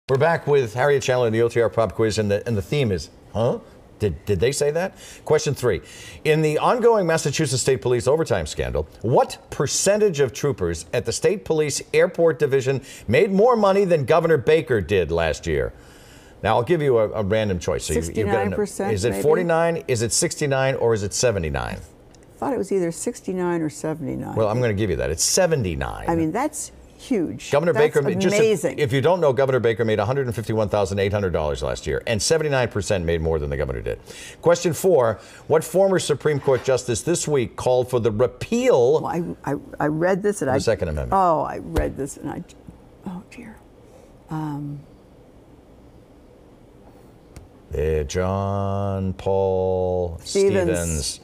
We're back with Harriet Chandler and the OTR Pop Quiz, and the theme is, huh? Did they say that? Question 3. In the ongoing Massachusetts State Police overtime scandal, what percentage of troopers at the State Police Airport Division made more money than Governor Baker did last year? Now, I'll give you a random choice. So 69%, is it maybe? 49, is it 69, or is it 79? I thought it was either 69 or 79. Well, I'm going to give you that. It's 79. I mean, that's huge. Governor That's Baker, amazing. if you don't know, Governor Baker made $151,800 last year, and 79% made more than the governor did. Question 4, what former Supreme Court justice this week called for the repeal I read this and the Second Amendment? Oh, I read this and oh dear. John Paul Stevens.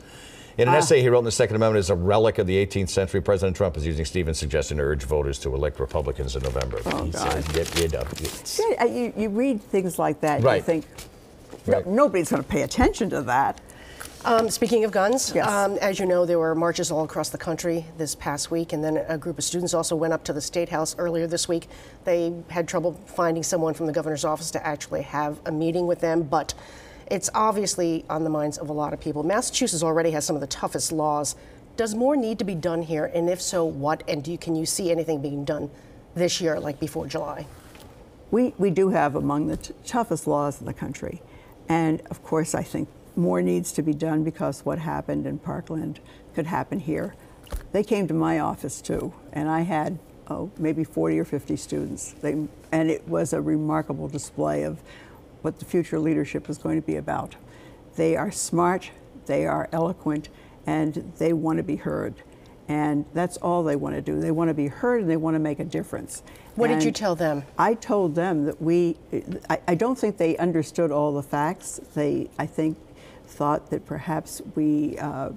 In an essay he wrote in the Second Amendment as a relic of the 18th century, President Trump is using Stevens' suggestion to urge voters to elect Republicans in November. Oh, God. Said, You read things like that, right. You think, Right. nobody's going to pay attention to that. Speaking of guns, Yes. as you know, there were marches all across the country this past week, and then a group of students also went up to the State House earlier this week. They had trouble finding someone from the governor's office to actually have a meeting with them, but it's obviously on the minds of a lot of people. Massachusetts already has some of the toughest laws. Does more need to be done here, and if so, what? And can you see anything being done this year, like before July? We do have among the toughest laws in the country. And of course, I think more needs to be done because what happened in Parkland could happen here. They came to my office too, and I had maybe 40 or 50 students. And it was a remarkable display of what the future leadership is going to be about. They are smart, they are eloquent, and they want to be heard. And that's all they want to do. They want to be heard and they want to make a difference. What did you tell them? I told them that I don't think they understood all the facts. They, I think, thought that perhaps that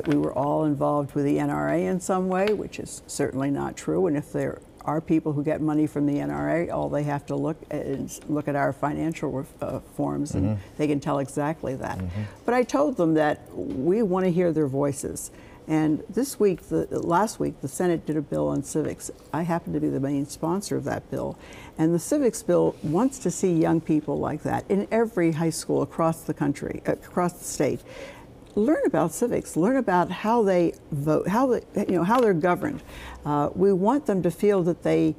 we were all involved with the NRA in some way, which is certainly not true. And if there are people who get money from the NRA, all they have to look at our financial forms, and they can tell exactly that. But I told them that we want to hear their voices. And this week, last week, the Senate did a bill on civics. I happen to be the main sponsor of that bill. And the civics bill wants to see young people like that in every high school across the country, across the state. Learn about civics, learn about how they vote, how they're governed. We want them to feel that they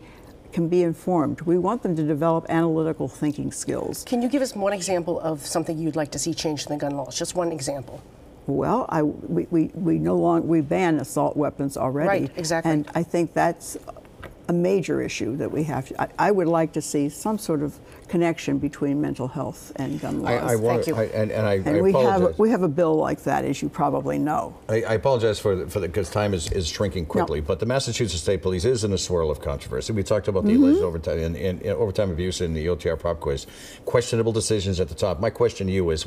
can be informed. We want them to develop analytical thinking skills. Can you give us one example of something you'd like to see changed in the gun laws? Just one example. Well, we ban assault weapons already. Right, exactly. And I think that's a major issue that we have to. I would like to see some sort of connection between mental health and gun laws. Thank you. I we apologize. have a bill like that, as you probably know. I apologize because time is shrinking quickly, but the Massachusetts State Police is in a swirl of controversy. We talked about the alleged overtime abuse in the OTR Pop Quiz. Questionable decisions at the top. My question to you is,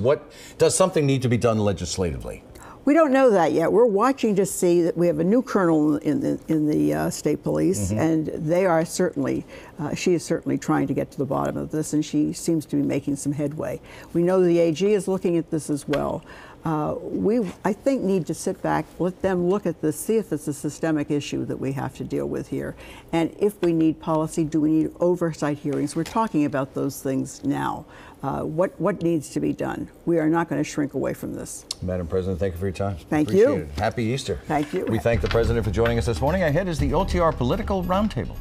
does something need to be done legislatively? We don't know that yet. We're watching to see that we have a new colonel in the state police, and they are certainly, she is certainly trying to get to the bottom of this, and she seems to be making some headway. We know the AG is looking at this as well. I think, need to sit back, let them look at this, see if it's a systemic issue that we have to deal with here. And if we need policy, do we need oversight hearings? We're talking about those things now. What needs to be done? We are not going to shrink away from this. Madam President, thank you for your time. Thank you. Appreciate it. Happy Easter. Thank you. We thank the President for joining us this morning. Ahead is the OTR Political Roundtable.